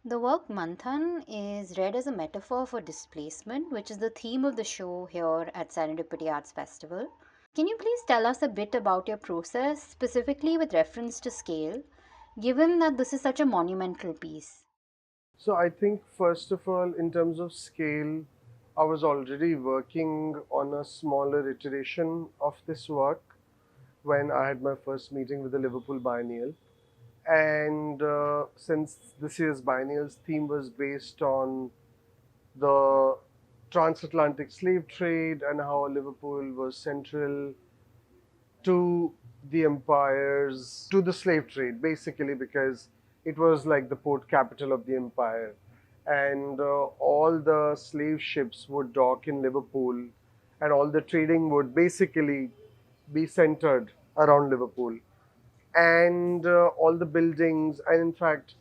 The work Manthan is read as a metaphor for displacement, which is the theme of the show here at Serendipity Arts Festival. Can you please tell us a bit about your process, specifically with reference to scale, given that this is such a monumental piece? So I think first of all, in terms of scale, I was already working on a smaller iteration of this work when I had my first meeting with the Liverpool Biennial. And since this year's Biennial's theme was based on the transatlantic slave trade and how Liverpool was central to the empires, to the slave trade, basically, because it was like the port capital of the empire. And all the slave ships would dock in Liverpool, and all the trading would basically be centered around Liverpool. And all the buildings, and in fact,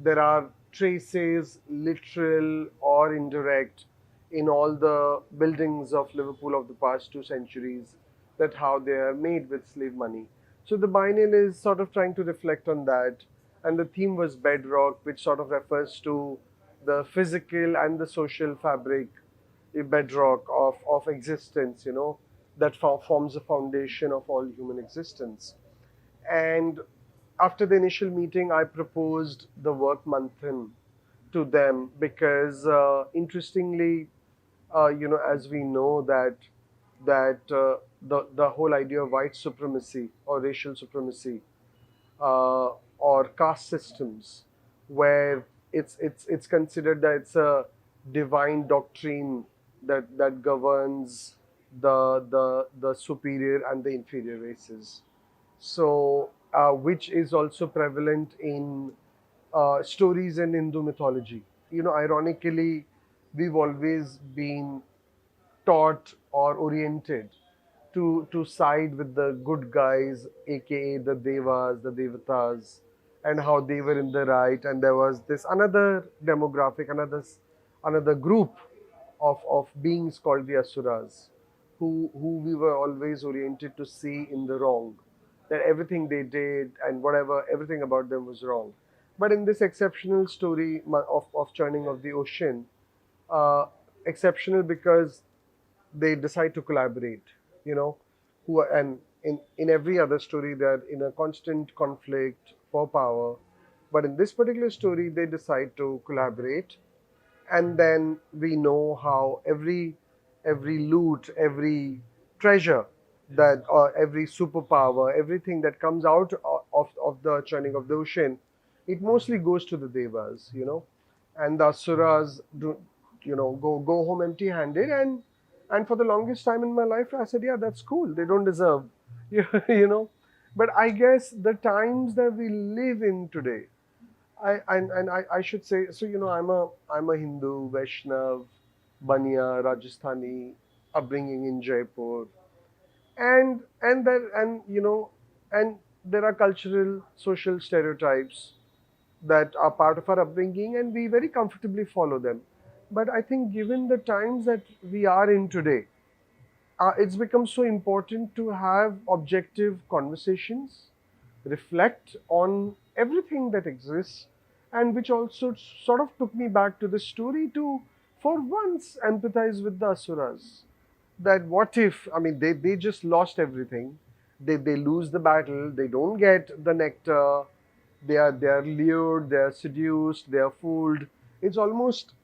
there are traces, literal or indirect, in all the buildings of Liverpool of the past 2 centuries, that how they are made with slave money. So the biennial is sort of trying to reflect on that, and the theme was bedrock, which sort of refers to the physical and the social fabric, a bedrock of existence, that forms the foundation of all human existence. And after the initial meeting, I proposed the work manthan to them because, interestingly, as we know that the whole idea of white supremacy or racial supremacy, or caste systems, where it's considered that it's a divine doctrine that governs the superior and the inferior races. So, which is also prevalent in stories in Hindu mythology. Ironically, we've always been taught or oriented to side with the good guys, aka the devas, the devatas, and how they were in the right, and there was this another demographic, another group of beings called the asuras, who we were always oriented to see in the wrong, that everything they did and whatever everything about them was wrong. But in this exceptional story of churning of the ocean, uh, exceptional because they decide to collaborate, you know, who are, and in every other story they're in a constant conflict for power. But in this particular story, they decide to collaborate, and then we know how every loot, every treasure, that every superpower, everything that comes out of the churning of the ocean, it mostly goes to the devas, and the asuras do, go home empty handed. And for the longest time in my life, I said, yeah, that's cool, they don't deserve you know but I guess the times that we live in today, I should say, so I'm a Hindu, Vaishnav, Baniya, Rajasthani, upbringing in Jaipur, and there are cultural, social stereotypes that are part of our upbringing, and we very comfortably follow them. But I think, given the times that we are in today, it's become so important to have objective conversations, reflect on everything that exists, and which also sort of took me back to the story to, for once, empathize with the Asuras. That what if, I mean, they just lost everything. They lose the battle, they don't get the nectar, they are lured, they are seduced, they are fooled. It's almost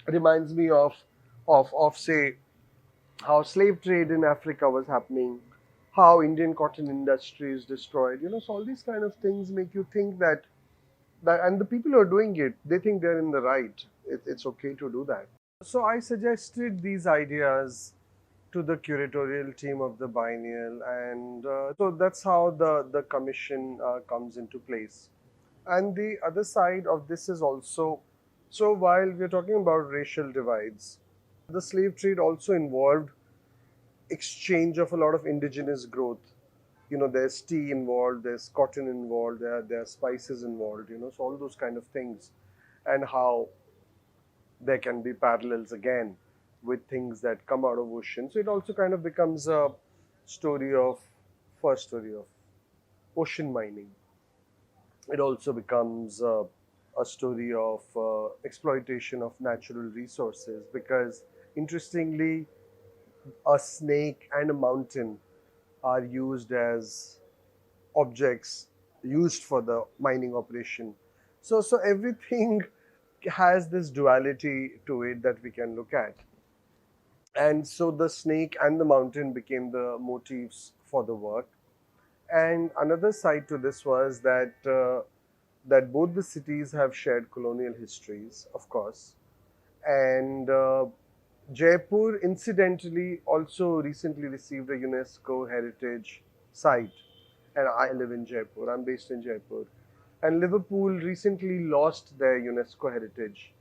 reminds me of say how slave trade in Africa was happening, how Indian cotton industry is destroyed. So all these kind of things make you think that, and the people who are doing it, they think they're in the right. It's okay to do that. So I suggested these ideas to the curatorial team of the biennial, and so that's how the commission comes into place. And the other side of this is also, so while we're talking about racial divides, the slave trade also involved exchange of a lot of indigenous growth. There's tea involved, there's cotton involved, there are spices involved, so all those kind of things, and how there can be parallels again with things that come out of ocean. So it also kind of becomes a story of first story of ocean mining. It also becomes a story of exploitation of natural resources, because interestingly, a snake and a mountain are used as objects used for the mining operation. So everything has this duality to it that we can look at. And so the snake and the mountain became the motifs for the work. And another side to this was that both the cities have shared colonial histories, of course, and Jaipur, incidentally, also recently received a UNESCO heritage site. And I live in Jaipur. I'm based in Jaipur. And Liverpool recently lost their UNESCO heritage.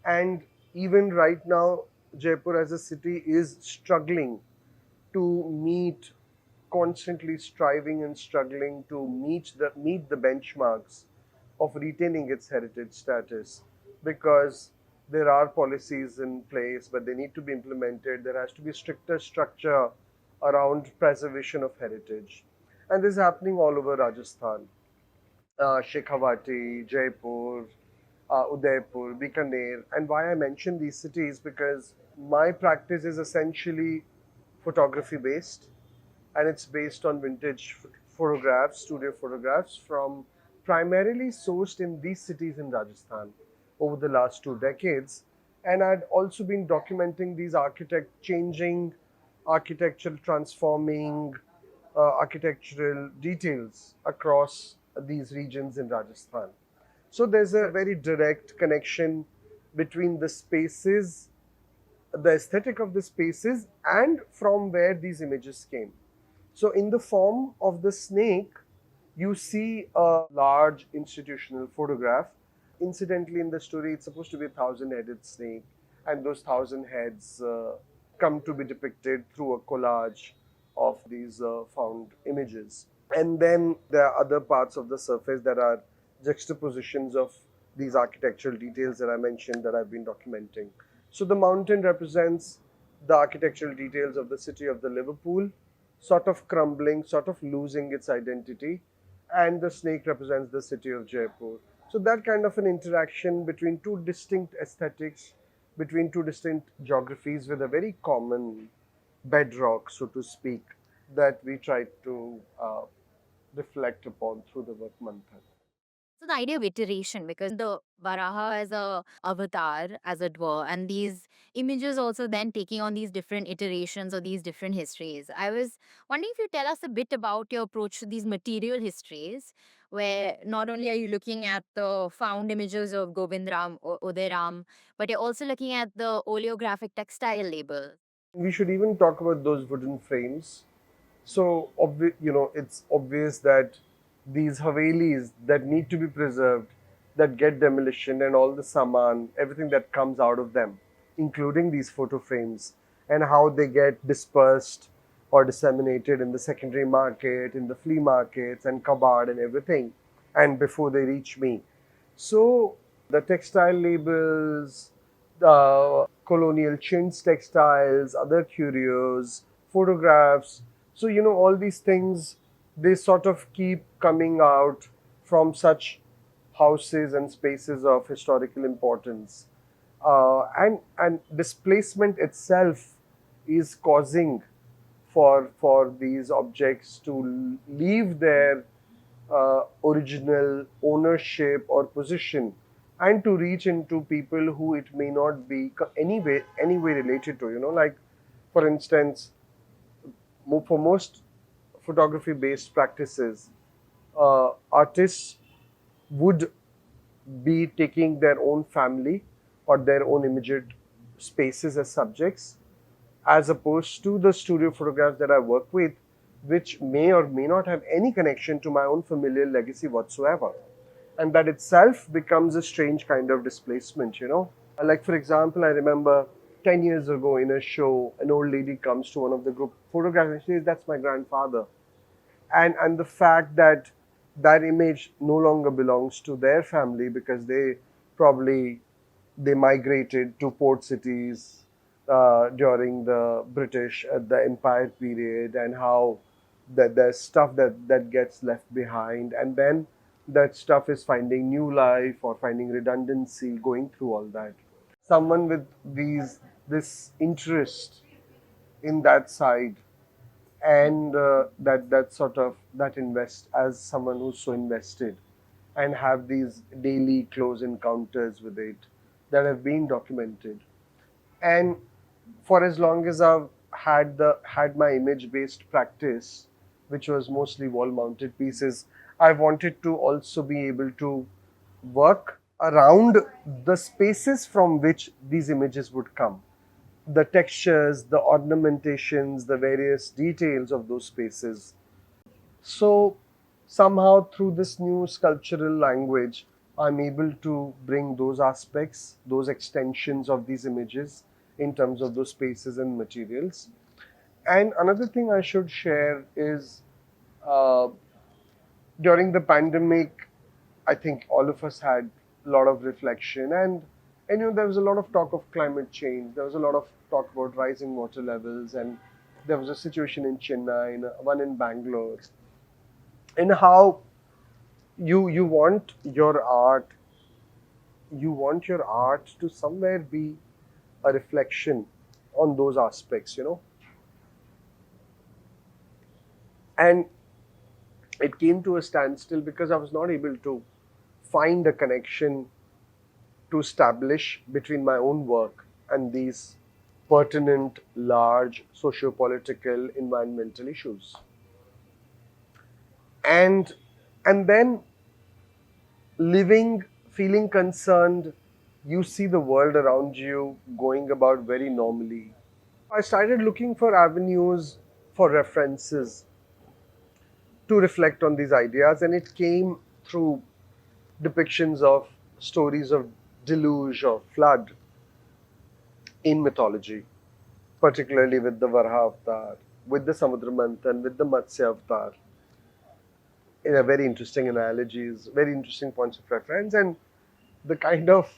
And even right now, Jaipur as a city is struggling to meet, constantly striving and struggling to meet the benchmarks of retaining its heritage status, because there are policies in place but they need to be implemented. There has to be stricter structure around preservation of heritage, and this is happening all over Rajasthan, Shekhawati, Jaipur, Udaipur, Bikaner. And why I mention these cities, because my practice is essentially photography based, and it's based on vintage photographs, studio photographs from primarily sourced in these cities in Rajasthan over the last 2 decades. And I'd also been documenting these changing, architectural transforming, architectural details across these regions in Rajasthan. So there's a very direct connection between the spaces, the aesthetic of the spaces, and from where these images came. So, in the form of the snake, you see a large institutional photograph. Incidentally, in the story, it's supposed to be a thousand-headed snake, and those thousand heads come to be depicted through a collage of these found images. And then there are other parts of the surface that are juxtapositions of these architectural details that I mentioned that I've been documenting. So the mountain represents the architectural details of the city of the Liverpool, sort of crumbling, sort of losing its identity, and the snake represents the city of Jaipur. So that kind of an interaction between two distinct aesthetics, between two distinct geographies with a very common bedrock, so to speak, that we try to reflect upon through the work Manthan. So the idea of iteration, because the Varaha as a avatar, as it were, and these images also then taking on these different iterations or these different histories. I was wondering if you tell us a bit about your approach to these material histories, where not only are you looking at the found images of Govind Ram or Uday Ram, but you're also looking at the oleographic textile label. We should even talk about those wooden frames. So, it's obvious that these Havelis that need to be preserved, that get demolition, and all the saman, everything that comes out of them, including these photo frames, and how they get dispersed or disseminated in the secondary market, in the flea markets, and kabad and everything, and before they reach me. So, the textile labels, the colonial chintz textiles, other curios, photographs. So, all these things, they sort of keep coming out from such houses and spaces of historical importance. And displacement itself is causing for these objects to leave their original ownership or position, and to reach into people who it may not be anyway related to, like for instance, for most photography based practices, artists would be taking their own family or their own immediate spaces as subjects, as opposed to the studio photographs that I work with, which may or may not have any connection to my own familial legacy whatsoever. And that itself becomes a strange kind of displacement. Like, for example, I remember 10 years ago in a show, an old lady comes to one of the group photographs and she says, "That's my grandfather." And the fact that that image no longer belongs to their family, because probably they migrated to port cities during the British the Empire period, and how that there's stuff that gets left behind, and then that stuff is finding new life or finding redundancy, going through all that. Someone with this interest in that side, and that sort of that invest as someone who's so invested and have these daily close encounters with it that have been documented. And for as long as I've had my image based practice, which was mostly wall mounted pieces, I wanted to also be able to work around the spaces from which these images would come, the textures, the ornamentations, the various details of those spaces. So somehow through this new sculptural language, I'm able to bring those aspects, those extensions of these images in terms of those spaces and materials. And another thing I should share is uh, during the pandemic, I think all of us had a lot of reflection, and there was a lot of talk of climate change. There was a lot of talk about rising water levels, and there was a situation in Chennai, and one in Bangalore, and how you want your art to somewhere be a reflection on those aspects. And it came to a standstill because I was not able to find a connection to establish between my own work and these pertinent, large socio-political, environmental issues. And and then living, feeling concerned, you see the world around you going about very normally. I started looking for avenues, for references to reflect on these ideas, and it came through depictions of stories of deluge or flood in mythology, particularly with the Varaha avatar, with the Samudra Manthan, with the Matsya avatar. In a very interesting analogies, very interesting points of reference, and the kind of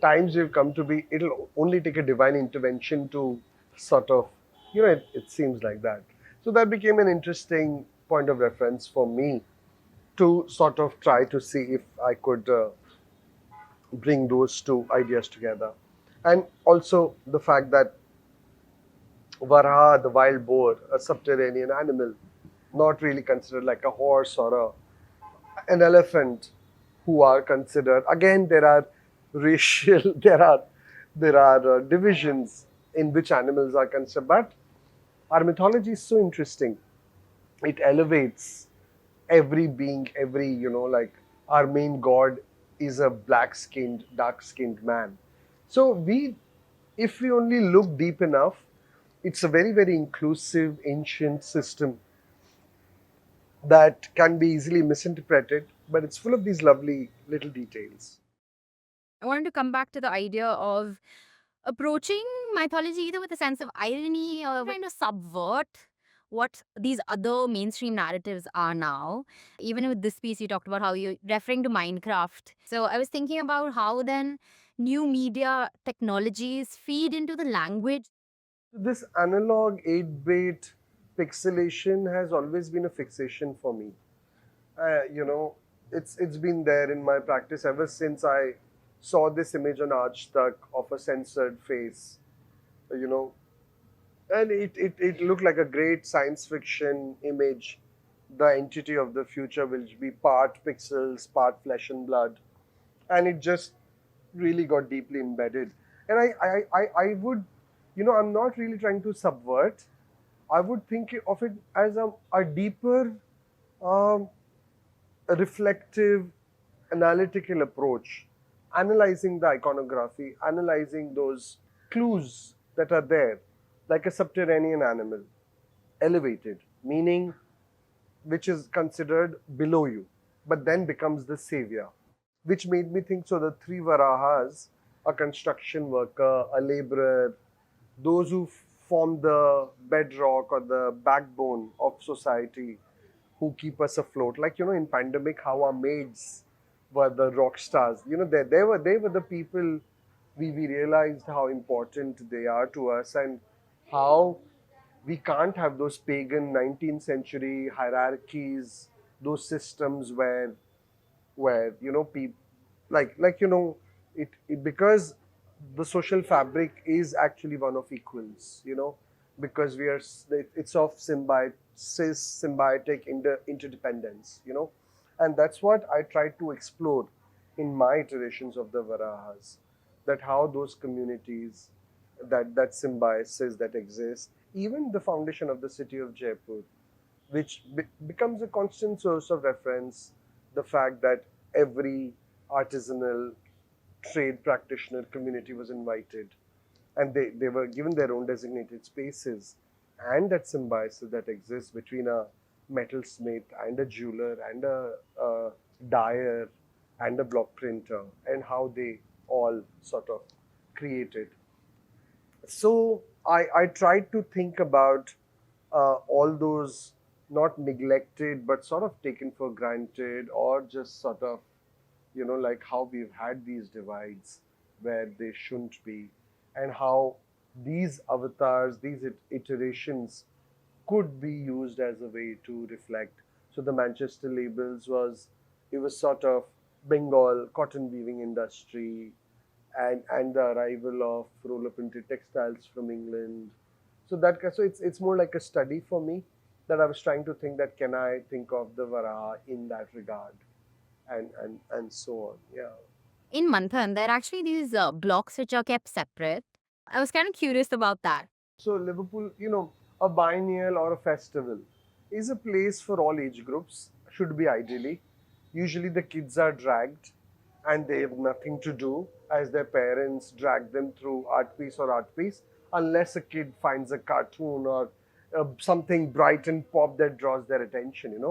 times we've come to be, it'll only take a divine intervention to sort of, it seems like that. So that became an interesting point of reference for me to sort of try to see if I could bring those two ideas together. And also the fact that Varaha, the wild boar, a subterranean animal, not really considered like a horse or an elephant, who are considered, again there are racial there are divisions in which animals are considered, but our mythology is so interesting. It elevates every being, every, like our main god is a black skinned, dark skinned man. So if we only look deep enough, it's a very, very inclusive ancient system that can be easily misinterpreted, but it's full of these lovely little details. I wanted to come back to the idea of approaching mythology either with a sense of irony or trying to subvert what these other mainstream narratives are now. Even with this piece, you talked about how you're referring to Minecraft. So I was thinking about how then new media technologies feed into the language. This analog 8-bit pixelation has always been a fixation for me. You know, it's been there in my practice ever since I saw this image on Aaj of a censored face. You know, and it looked like a great science fiction image. The entity of the future will be part pixels, part flesh and blood, and it just really got deeply embedded. And I would, I'm not really trying to subvert. I would think of it as a deeper, um, a reflective, analytical approach, analyzing the iconography, analyzing those clues that are there, like a subterranean animal, elevated, meaning which is considered below you, but then becomes the savior, which made me think so the three Varahas, a construction worker, a laborer, those who form the bedrock or the backbone of society, who keep us afloat. Like, in pandemic, how our maids were the rock stars. They were the people we realized how important they are to us, and how we can't have those pagan 19th century hierarchies, those systems where where people like because the social fabric is actually one of equals, because it's of symbiotic interdependence, and that's what I try to explore in my iterations of the Varahas, that how those communities, that symbiosis that exists, even the foundation of the city of Jaipur, which becomes a constant source of reference. The fact that every artisanal trade practitioner community was invited, and they were given their own designated spaces, and that symbiosis that exists between a metalsmith and a jeweler and a dyer and a block printer, and how they all sort of created. So I tried to think about all those not neglected but sort of taken for granted, or just sort of, like how we've had these divides where they shouldn't be, and how these avatars, these iterations could be used as a way to reflect. So the Manchester labels it was sort of Bengal cotton weaving industry, and the arrival of roller printed textiles from England. So it's more like a study for me, that I was trying to think that can I think of the Varaha in that regard, and so on. Yeah. In Manthan, there are actually these blocks which are kept separate. I was kind of curious about that. So Liverpool, a biennial or a festival is a place for all age groups, should be ideally. Usually the kids are dragged and they have nothing to do, as their parents drag them through art piece or art piece, unless a kid finds a cartoon or something bright and pop that draws their attention.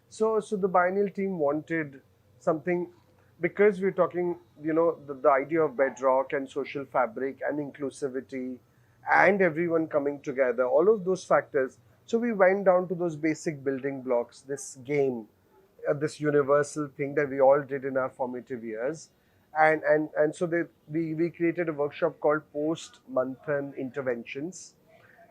So the biennial team wanted something, because we're talking, the idea of bedrock and social fabric and inclusivity and everyone coming together, all of those factors. So we went down to those basic building blocks, this game, this universal thing that we all did in our formative years. And so we created a workshop called Post Manthan Interventions,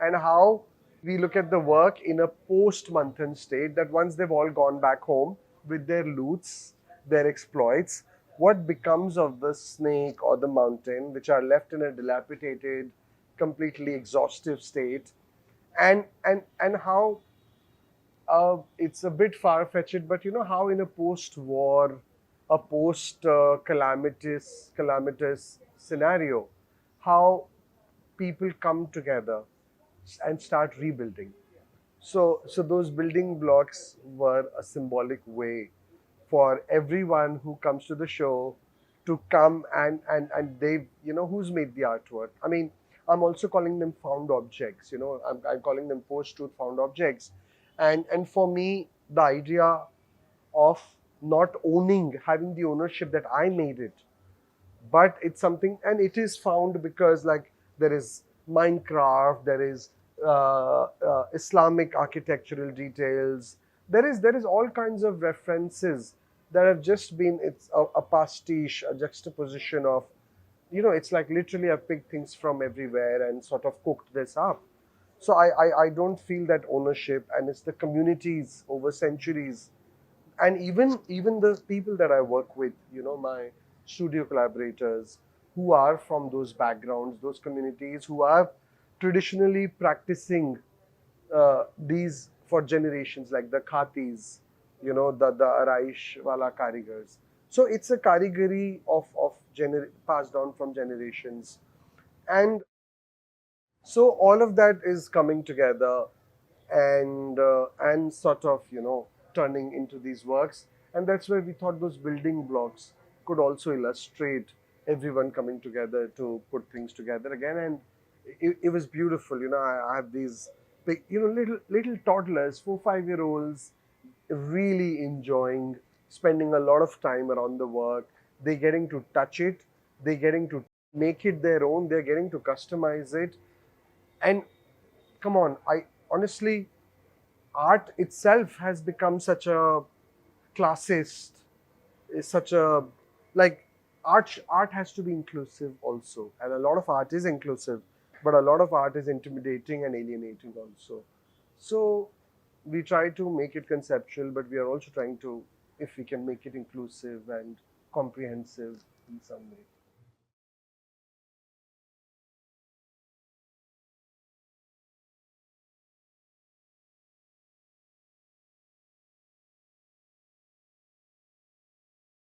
and how we look at the work in a post Manthan state, that once they've all gone back home with their loots, their exploits, what becomes of the snake or the mountain, which are left in a dilapidated, completely exhaustive state, and how it's a bit far fetched, but how in a post war, a post calamitous scenario, how people come together and start rebuilding. So those building blocks were a symbolic way for everyone who comes to the show to come, and they, who's made the artwork. I mean, I'm also calling them found objects. I'm calling them post-truth found objects, and for me, the idea of not owning, having the ownership that I made it, but it's something, and it is found because, like, there is Minecraft, there is Islamic architectural details, there is all kinds of references that have just been, it's a pastiche, a juxtaposition of, it's like literally I've picked things from everywhere and sort of cooked this up. So I don't feel that ownership, and it's the communities over centuries, and even the people that I work with, my studio collaborators, who are from those backgrounds, those communities, who are traditionally practicing these for generations, like the khatis, the araish wala karigars. So it's a karigari of passed down from generations, and so all of that is coming together, and sort of, turning into these works. And that's where we thought those building blocks could also illustrate everyone coming together to put things together again. And it was beautiful. I have these big, little toddlers, 4 5 year olds, really enjoying spending a lot of time around the work. They're getting to touch it, they're getting to make it their own, they're getting to customize it. And come on, I honestly, art itself has become such a classist, is such a, like, art has to be inclusive also, and a lot of art is inclusive, but a lot of art is intimidating and alienating also. So we try to make it conceptual, but we are also trying to if we can make it inclusive and comprehensive in some way.